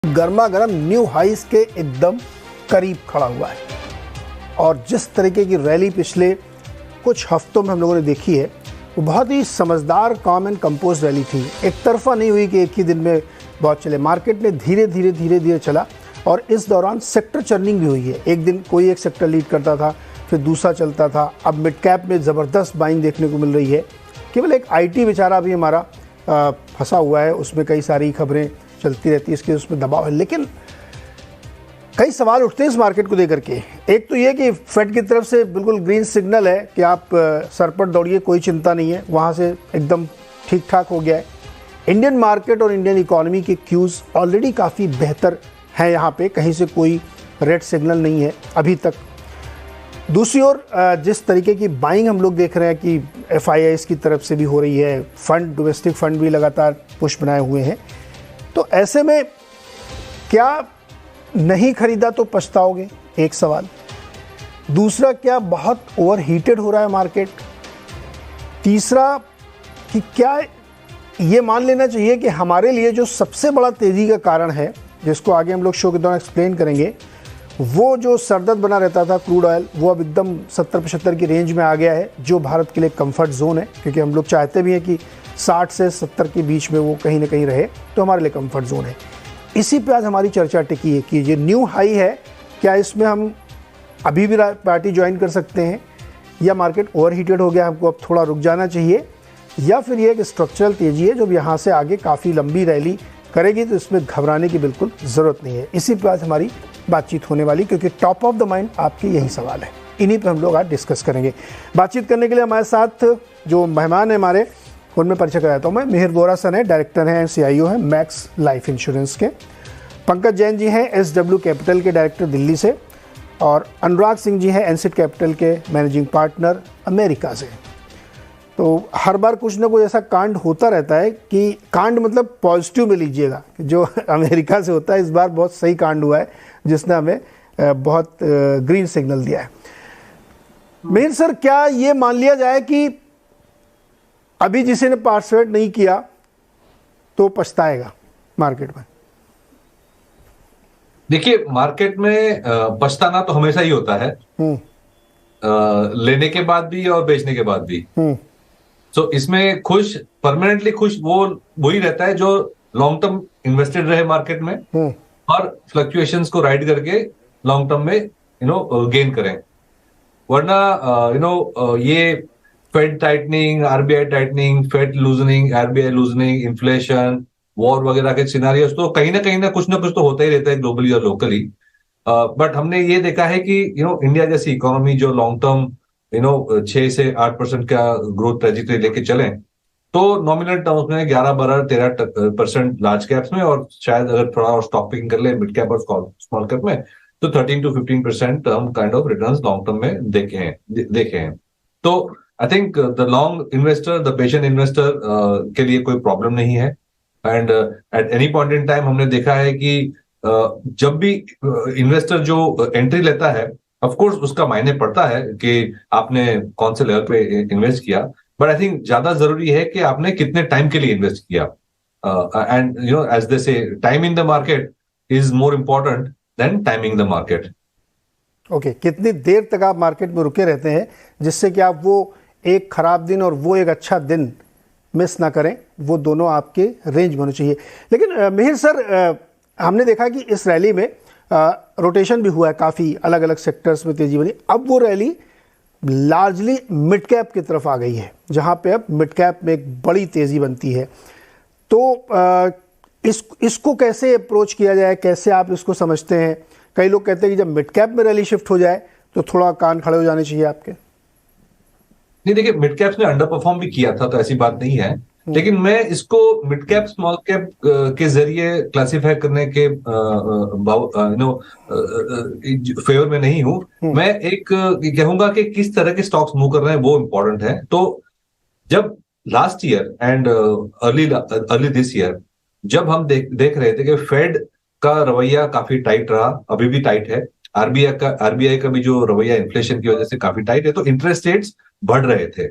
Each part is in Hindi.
गर्मा गर्म न्यू हाइस के एकदम करीब खड़ा हुआ है और जिस तरीके की रैली पिछले कुछ हफ्तों में हम लोगों ने देखी है वो बहुत ही समझदार, काम एंड कंपोज रैली थी। एक तरफा नहीं हुई कि एक ही दिन में बहुत चले। मार्केट ने धीरे धीरे चला और इस दौरान सेक्टर चर्निंग भी हुई है। एक दिन कोई एक सेक्टर लीड करता था, फिर दूसरा चलता था। अब मिड कैप में ज़बरदस्त बाइंग देखने को मिल रही है। केवल एक IT बेचारा भी हमारा फंसा हुआ है, उसमें कई सारी खबरें चलती रहती है, इसके उसमें दबाव है। लेकिन कई सवाल उठते हैं इस मार्केट को लेकर के। एक तो ये कि फेड की तरफ से बिल्कुल ग्रीन सिग्नल है कि आप सरपट दौड़िए, कोई चिंता नहीं है, वहाँ से एकदम ठीक ठाक हो गया है। इंडियन मार्केट और इंडियन इकोनॉमी के क्यूज़ ऑलरेडी काफ़ी बेहतर हैं, यहाँ पे कहीं से कोई रेड सिग्नल नहीं है अभी तक। दूसरी ओर जिस तरीके की बाइंग हम लोग देख रहे हैं कि FIIs की तरफ से भी हो रही है, फंड, डोमेस्टिक फंड भी लगातार पुश बनाए हुए हैं, तो ऐसे में क्या नहीं खरीदा तो पछताओगे, एक सवाल। दूसरा, क्या बहुत ओवर हीटेड हो रहा है मार्केट। तीसरा कि क्या ये मान लेना चाहिए कि हमारे लिए जो सबसे बड़ा तेज़ी का कारण है, जिसको आगे हम लोग शो के दौरान एक्सप्लेन करेंगे, वो जो सरदर्द बना रहता था क्रूड ऑयल, वो अब एकदम 70-75 की रेंज में आ गया है, जो भारत के लिए कंफर्ट जोन है। क्योंकि हम लोग चाहते भी हैं कि 60 से 70 के बीच में वो कहीं ना कहीं रहे, तो हमारे लिए कंफर्ट जोन है। इसी पे आज हमारी चर्चा टिकी है कि ये न्यू हाई है, क्या इसमें हम अभी भी पार्टी ज्वाइन कर सकते हैं, या मार्केट ओवर हीटेड हो गया, हमको अब थोड़ा रुक जाना चाहिए, या फिर ये एक स्ट्रक्चरल तेज़ी है जो यहाँ से आगे काफ़ी लंबी रैली करेगी, तो इसमें घबराने की बिल्कुल ज़रूरत नहीं है। इसी पर आज हमारी बातचीत होने वाली, क्योंकि टॉप ऑफ द माइंड आपके यही सवाल है, इन्हीं पर हम लोग आज डिस्कस करेंगे। बातचीत करने के लिए हमारे साथ जो मेहमान है हमारे, उनमें परिचय कराता हूँ मैं। मिहिर वोरा सर हैं, डायरेक्टर हैं, CIO हैं मैक्स लाइफ इंश्योरेंस के। पंकज जैन जी हैं SW कैपिटल के डायरेक्टर दिल्ली से, और अनुराग सिंह जी हैं एनसिट कैपिटल के मैनेजिंग पार्टनर अमेरिका से। तो हर बार कुछ ना कुछ ऐसा कांड होता रहता है, कि कांड मतलब पॉजिटिव में लीजिएगा, जो अमेरिका से होता है। इस बार बहुत सही कांड हुआ है जिसने हमें बहुत ग्रीन सिग्नल दिया है। मिहिर सर, क्या ये मान लिया जाए कि अभी जिसे ने पार्टिसिपेट नहीं किया तो पछताएगा मार्केट में? देखिए, मार्केट में पछताना तो हमेशा ही होता है, लेने के बाद भी और बेचने के बाद भी। तो इसमें खुश, परमानेंटली खुश वही रहता है जो लॉन्ग टर्म इन्वेस्टेड रहे मार्केट में और फ्लक्चुएशंस को राइड करके लॉन्ग टर्म में गेन करें। वरना ये Fed tightening, RBI tightening, Fed loosening, RBI loosening, inflation, war वगैरह के सिनारियोस तो कहीं ना कुछ तो होता ही रहता है ग्लोबली और लोकली। बट हमने ये देखा है कि इंडिया जैसी इकोनॉमी जो लॉन्ग टर्म 6 से 8% का ग्रोथ ट्रेजेक्टरी लेके चले, तो नॉमिनल टर्म्स में 11-12-13% लार्ज कैप्स में, और शायद अगर थोड़ा और स्टॉक पिकिंग कर ले मिड कैप और स्मॉल कैप में, तो 13 to 15% हम kind of returns long term में देखे हैं। तो I think the long investor, the patient investor के लिए कोई प्रॉब्लम नहीं है। And at any point in time हमने देखा है कि जब भी इन्वेस्टर जो एंट्री लेता है, ऑफ कोर्स उसका मायने पड़ता है कि आपने कौन से लेवल पे इन्वेस्ट किया, बट आई थिंक ज्यादा जरूरी है कि आपने कितने टाइम के लिए इन्वेस्ट किया। एंड एज दे से, time in the market is more important then timing the market. Okay, कितनी देर तक आप मार्केट में रुके रहते हैं जिससे कि आप वो एक खराब दिन और वो एक अच्छा दिन मिस ना करें, वो दोनों आपके रेंज में होने चाहिए। लेकिन मिहिर सर, हमने देखा कि इस रैली में रोटेशन भी हुआ है, काफ़ी अलग अलग सेक्टर्स में तेज़ी बनी। अब वो रैली लार्जली मिड कैप की तरफ आ गई है, जहाँ पे अब मिड कैप में एक बड़ी तेज़ी बनती है। तो इसको कैसे अप्रोच किया जाए, कैसे आप इसको समझते हैं? कई लोग कहते हैं कि जब मिड कैप में रैली शिफ्ट हो जाए तो थोड़ा कान खड़े हो जाने चाहिए आपके। नहीं, देखिए, मिड कैप्स ने अंडर परफॉर्म भी किया था, तो ऐसी बात नहीं है। लेकिन मैं इसको मिड कैप स्मॉल कैप के जरिए क्लासिफाई करने के फेवर में नहीं हूं। मैं एक कहूंगा कि किस तरह के स्टॉक्स मूव कर रहे हैं वो इंपॉर्टेंट है। तो जब last year and early this year जब हम देख रहे थे कि फेड का रवैया काफी टाइट रहा, अभी भी टाइट है, RBI का भी जो रवैया इन्फ्लेशन की वजह से काफी टाइट है, तो इंटरेस्ट रेट्स बढ़ रहे थे।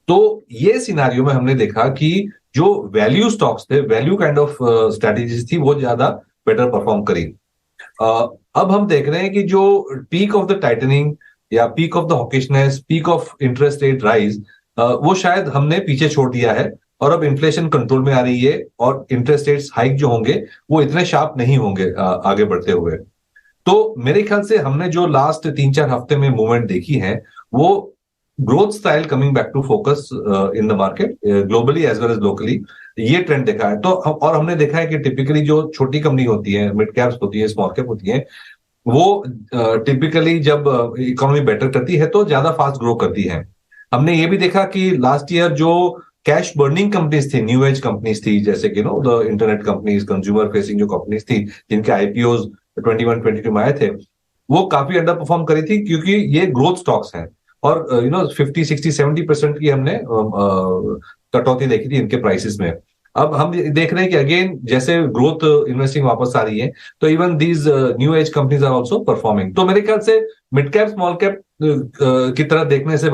तो ये सिनारियो में हमने देखा कि जो वैल्यू स्टॉक्स थे, वैल्यू काइंड ऑफ स्ट्रेटेजीज थी, वो ज्यादा बेटर परफॉर्म करी। अब हम देख रहे हैं कि जो पीक ऑफ द टाइटनिंग या peak of the hawkishness, peak of interest rate rise, वो शायद हमने पीछे छोड़ दिया है और अब इन्फ्लेशन कंट्रोल में आ रही है और इंटरेस्ट रेट्स हाइक जो होंगे वो इतने शार्प नहीं होंगे आगे बढ़ते हुए। तो मेरे ख्याल से हमने जो लास्ट 3-4 हफ्ते में मूवमेंट देखी है वो growth style coming back to focus in the market globally as well as locally, ये ट्रेंड देखा है। तो और हमने देखा है कि टिपिकली जो छोटी कंपनी होती है, मिड कैप्स होती है, स्मॉल कैप होती है, वो टिपिकली जब इकोनॉमी बेटर करती है तो ज्यादा फास्ट ग्रो करती है। हमने ये भी देखा कि लास्ट ईयर जो कैश बर्निंग कंपनीज थी, न्यू एज कंपनीज थी, जैसे कि know the internet companies, consumer facing जो कंपनीज थी जिनके आईपीओज 21-22 में आए थे, वो काफी अंडर परफॉर्म करी थी क्योंकि ये ग्रोथ स्टॉक्स हैं और 50-60-70% की हमने कटौती देखी थी इनके प्राइसेस में। अब हम देख रहे हैं कि अगेन जैसे ग्रोथ इन्वेस्टिंग वापस आ रही है तो even these new age companies are also performing. तो मेरे ख्याल से मिड कैप स्मॉल कैप की तरह देखने से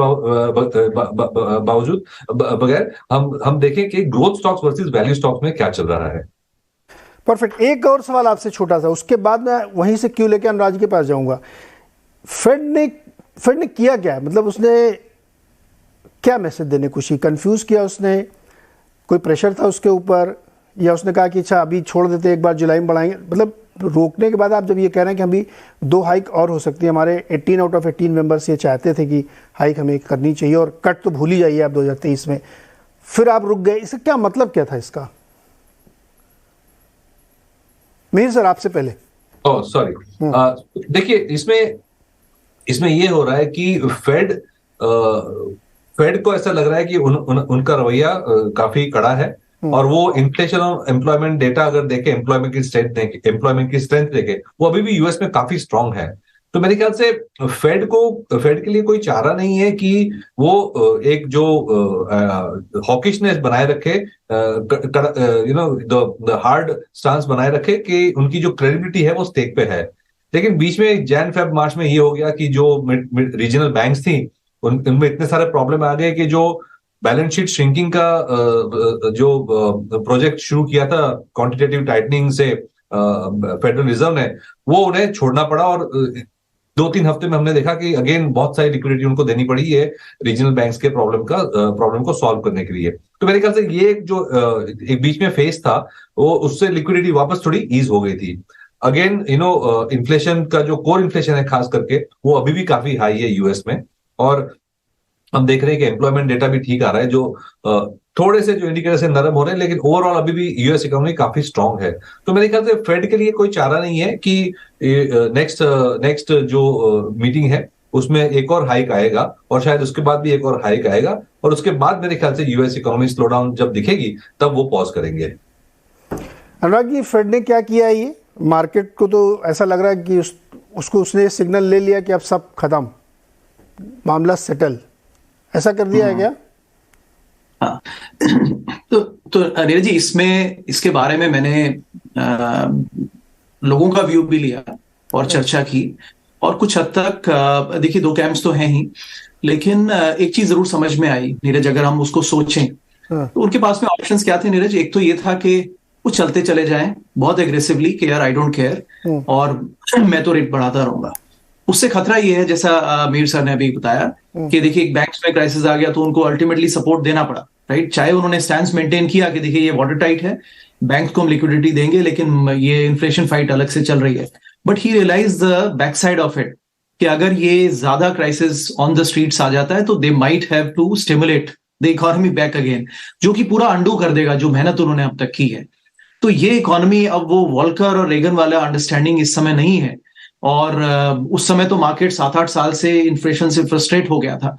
बावजूद बगैर हम देखें कि growth stocks versus value stocks में क्या चल रहा है। परफेक्ट। एक और सवाल आपसे छोटा सा, उसके बाद मैं वहीं से क्यों लेके अनुराज के पास जाऊंगा। फेड ने किया क्या, मतलब उसने क्या मैसेज देने कुछ ही कंफ्यूज किया, उसने कोई प्रेशर था उसके ऊपर, या उसने कहा कि अच्छा अभी छोड़ देते एक बार जुलाई में बढ़ाएंगे। मतलब रोकने के बाद आप जब ये कह रहे हैं कि अभी 2 हाइक और हो सकती है, हमारे 18 आउट ऑफ 18 मेंबर्स ये चाहते थे कि हाइक हमें करनी चाहिए और कट तो भूल ही जाइए आप 2023 में, फिर आप रुक गए, इसका क्या मतलब क्या था इसका? मीर सर आपसे पहले। ओह सॉरी, देखिए इसमें ये हो रहा है कि फेड को ऐसा लग रहा है कि उनका रवैया काफी कड़ा है और वो इन्फ्लेशन और एम्प्लॉयमेंट डेटा अगर देखें, एम्प्लॉयमेंट की स्ट्रेंथ देखें, वो अभी भी यूएस में काफी स्ट्रांग है। तो मेरे ख्याल से फेड के लिए कोई चारा नहीं है कि वो एक जो हॉकिशनेस बनाए रखे, द हार्ड स्टांस बनाए रखे कि उनकी जो क्रेडिबिलिटी है वो स्टेक पे है। लेकिन बीच में जैन फेब मार्च में ये हो गया कि जो रीजनल बैंक्स थी उनमें इतने सारे प्रॉब्लम आ गए कि जो बैलेंस शीट श्रिंकिंग का जो प्रोजेक्ट शुरू किया था क्वांटिटेटिव टाइटनिंग से फेडरल रिजर्व ने, वो उन्हें छोड़ना पड़ा और 2-3 हफ्ते में हमने देखा कि अगेन बहुत सारी लिक्विडिटी उनको देनी पड़ी है रीजनल बैंक्स के प्रॉब्लम को सॉल्व करने के लिए। तो मेरे ख्याल से ये जो एक बीच में फेज था वो उससे लिक्विडिटी वापस थोड़ी ईज हो गई थी। अगेन इन्फ्लेशन का जो कोर इन्फ्लेशन है खास करके वो अभी भी काफी हाई है यूएस में, और हम देख रहे हैं कि एम्प्लॉयमेंट डेटा भी ठीक आ रहा है, जो थोड़े से जो इंडिकेटर से नरम हो रहे हैं, लेकिन ओवरऑल अभी भी यूएस इकोनॉमी काफी स्ट्रांग है। तो मेरे ख्याल से फेड के लिए कोई चारा नहीं है कि नेक्स्ट जो मीटिंग है उसमें एक और हाइक आएगा और शायद उसके बाद भी एक और हाइक आएगा और उसके बाद मेरे ख्याल से यूएस इकोनॉमी स्लो डाउन जब दिखेगी तब वो पॉज करेंगे। अनुराग जी, फेड ने क्या किया है? ये मार्केट को तो ऐसा लग रहा है कि उसको उसने सिग्नल ले लिया कि अब सब खत्म, मामला सेटल, ऐसा कर दिया है क्या? हाँ तो नीरज जी, इसके बारे में मैंने लोगों का व्यू भी लिया और चर्चा की, और कुछ हद तक देखिए 2 कैंप्स तो हैं ही, लेकिन एक चीज जरूर समझ में आई नीरज, अगर हम उसको सोचें तो उनके पास में ऑप्शंस क्या थे नीरज। एक तो ये था कि वो चलते चले जाएं बहुत एग्रेसिवली कि यार आई डोंट केयर और मैं तो रेट बढ़ाता रहूंगा। उससे खतरा ये है, जैसा मीर सर ने अभी बताया कि देखिए एक बैंक्स में क्राइसिस आ गया तो उनको अल्टीमेटली सपोर्ट देना पड़ा, राइट। चाहे उन्होंने स्टैंड मेंटेन किया कि देखिए ये वाटर टाइट है, बैंक को हम लिक्विडिटी देंगे, लेकिन ये इन्फ्लेशन फाइट अलग से चल रही है, but he realise the back side of it कि अगर ये ज्यादा क्राइसिस ऑन द स्ट्रीट्स आ जाता है तो they might have to stimulate the economy back again, जो कि पूरा अंडू कर देगा जो मेहनत उन्होंने अब तक की है। तो ये इकोनॉमी, अब वो वॉल्कर और रेगन वाला अंडरस्टैंडिंग इस समय नहीं है, और उस समय तो मार्केट 7-8 साल से इन्फ्लेशन से फ्रस्ट्रेट हो गया था,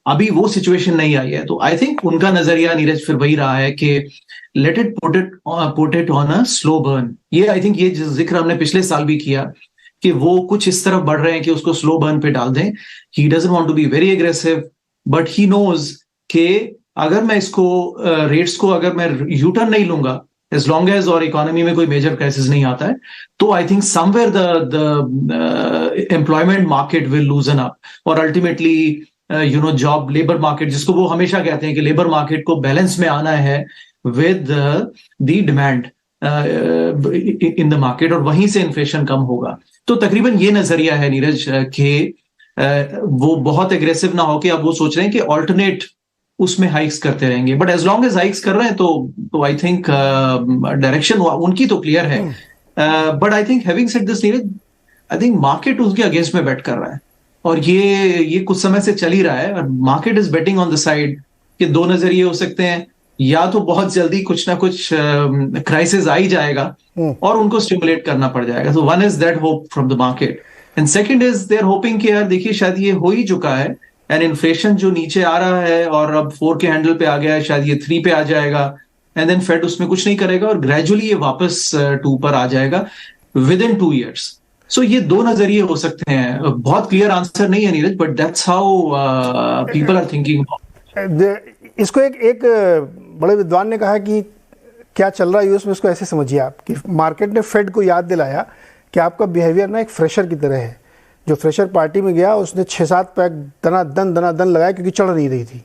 अभी वो सिचुएशन नहीं आई है। तो आई थिंक उनका नजरिया नीरज फिर वही रहा है कि let it put it on a slow burn. ये आई थिंक ये जिक्र हमने पिछले साल भी किया कि वो कुछ इस तरफ बढ़ रहे हैं कि उसको स्लो बर्न पे डाल दें। He doesn't want to be very aggressive, but he knows कि अगर मैं इसको रेट्स को अगर मैं यू टर्न नहीं लूंगा एज लॉन्ग एज और इकोनॉमी में कोई मेजर क्राइसिस नहीं आता है, तो I think somewhere the employment market will लूजन up, और अल्टीमेटली जॉब लेबर मार्केट, जिसको वो हमेशा कहते हैं कि लेबर मार्केट को बैलेंस में आना है with the demand, in the market और वहीं से इन्फ्लेशन कम होगा। तो तकरीबन ये नजरिया है नीरज कि वो बहुत एग्रेसिव ना हो कि अब वो सोच रहे हैं कि ऑल्टरनेट उसमें हाइक्स करते रहेंगे, but as long as hikes कर रहे हैं तो आई थिंक डायरेक्शन उनकी तो क्लियर है। But I think having said this Neeraj, I think market उसके अगेंस्ट में बेट कर रहा है और ये कुछ समय से चल ही रहा है। Market is betting on the side कि दो नजरिए हो सकते हैं, या तो बहुत जल्दी कुछ ना कुछ क्राइसिस आ ही जाएगा और उनको स्टिमुलेट करना पड़ जाएगा। So one is that hope from the market and second is they are hoping कि यार देखिए शायद ये हो ही चुका है एंड इन्फ्लेशन जो नीचे आ रहा है और अब 4 के हैंडल पे आ गया है, शायद ये 3 पे आ जाएगा एंड देन फेड उसमें कुछ नहीं करेगा और ग्रेजुअली ये वापस 2 पर आ जाएगा विद इन 2 years। सो ये दो नजरिए हो सकते हैं। बहुत क्लियर आंसर नहीं है Neeraj, but that's how people are thinking. इसको एक बड़े विद्वान ने कहा कि क्या चल रहा है यूएस में, इसको ऐसे समझिए आप कि मार्केट ने फेड को याद दिलाया कि आपका बिहेवियर ना एक फ्रेशर की तरह है। जो फ्रेशर पार्टी में गया उसने 6-7 पैक दना दन लगाया क्योंकि चढ़ नहीं रही थी,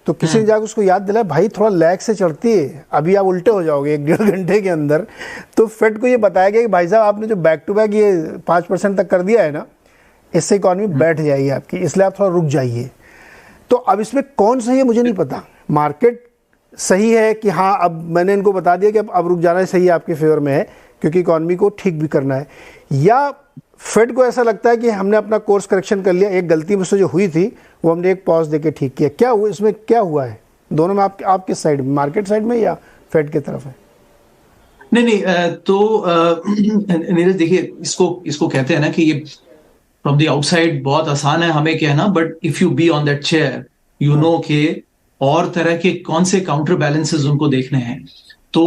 तो किसी ने जाकर उसको याद दिलाया भाई थोड़ा लैग से चढ़ती है, अभी आप उल्टे हो जाओगे 1-1.5 घंटे के अंदर। तो फेड को ये बताया गया कि भाई साहब आपने जो बैक टू बैक ये 5% तक कर दिया है ना, इससे इकॉनमी बैठ जाएगी आपकी, इसलिए आप थोड़ा रुक जाइए। तो अब इसमें कौन सही है मुझे नहीं पता। मार्केट सही है कि हाँ अब मैंने इनको बता दिया कि अब रुक जाना सही आपके फेवर में है क्योंकि इकॉनमी को ठीक भी करना है, या फेड को ऐसा लगता है कि हमने अपना कोर्स करेक्शन कर लिया, एक गलती मुझसे जो हुई थी वो हमने एक पॉज देके ठीक किया। क्या हुआ इसमें, क्या हुआ है दोनों में? आप किस साइड, मार्केट साइड में या फेड की तरफ है? नहीं, तो नीरज देखिए, इसको कहते हैं ना कि ये फ्रॉम द आउटसाइड बहुत आसान है हमें कहना, but if you be on that chair you know के और तरह के कौन से काउंटर बैलेंसेस उनको देखने हैं। तो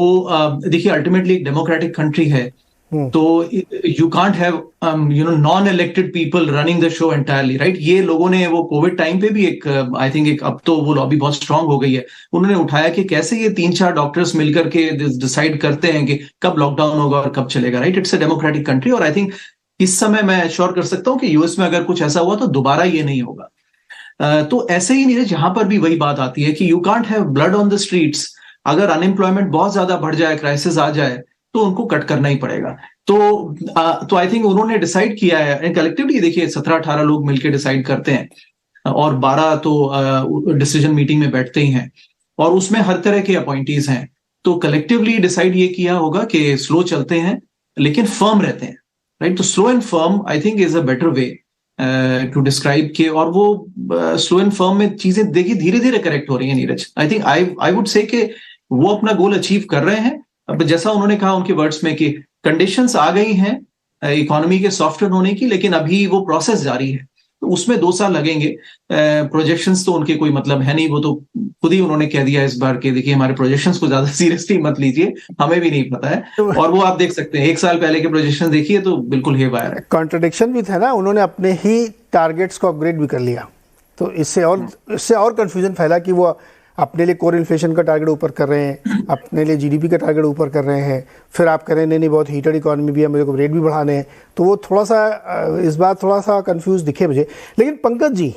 देखिए अल्टीमेटली एक डेमोक्रेटिक कंट्री है, तो you can't have non elected people running the show entirely, right. ये लोगों ने वो कोविड टाइम पे भी एक आई थिंक एक अब तो वो लॉबी बहुत स्ट्रांग हो गई है, उन्होंने उठाया कि कैसे ये 3-4 डॉक्टर्स मिलकर के डिसाइड करते हैं कि कब लॉकडाउन होगा और कब चलेगा, right. It's a democratic country और आई थिंक इस समय मैं एश्योर कर सकता हूं कि यूएस में अगर कुछ ऐसा हुआ तो दोबारा ये नहीं होगा। तो ऐसे ही नीरज यहाँ पर भी वही बात आती है कि you can't have blood on the streets. अगर अनएम्प्लॉयमेंट बहुत ज्यादा बढ़ जाए, क्राइसिस आ जाए, तो उनको कट करना ही पड़ेगा। तो आई थिंक उन्होंने डिसाइड किया है कलेक्टिवली। देखिए 17-18 लोग मिलकर डिसाइड करते हैं और 12 तो डिसीजन मीटिंग में बैठते ही हैं और उसमें हर तरह के अपॉइंटीज हैं। तो कलेक्टिवली डिसाइड ये किया होगा कि स्लो चलते हैं लेकिन फर्म रहते हैं, राइट। तो slow and firm I think is a better way to describe के, और वो स्लो एंड फर्म में चीजें देखिए धीरे धीरे करेक्ट हो रही है Neeraj. I think I would say कि वो अपना गोल अचीव कर रहे हैं। अब जैसा उन्होंने कहा उनके वर्ड्स में कि कंडीशंस आ गई हैं इकोनॉमी के सॉफ्टवेयर होने की, लेकिन अभी वो प्रोसेस जारी है, तो उसमें 2 साल लगेंगे। प्रोजेक्शंस तो उनके कोई मतलब है नहीं, वो तो खुद ही उन्होंने कह दिया इस बार के देखिए हमारे प्रोजेक्शंस को ज्यादा सीरियसली मत लीजिए, हमें भी नहीं पता है। और वो आप देख सकते हैं 1 साल पहले के प्रोजेक्शन देखिए तो बिल्कुल हेवायर है। कॉन्ट्रडिक्शन भी था ना, उन्होंने अपने ही टारगेट्स को अपग्रेड भी कर लिया, तो इससे और कंफ्यूजन फैला कि वो अपने लिए कोर इन्फ्लेशन का टारगेट ऊपर कर रहे हैं, अपने लिए जीडीपी का टारगेट ऊपर कर रहे हैं, फिर आप कह रहे हैं नहीं बहुत हीटेड इकॉनमी भी है, मुझे को रेट भी बढ़ाने हैं। तो वो थोड़ा सा इस बार थोड़ा सा कंफ्यूज दिखे मुझे। लेकिन पंकज जी,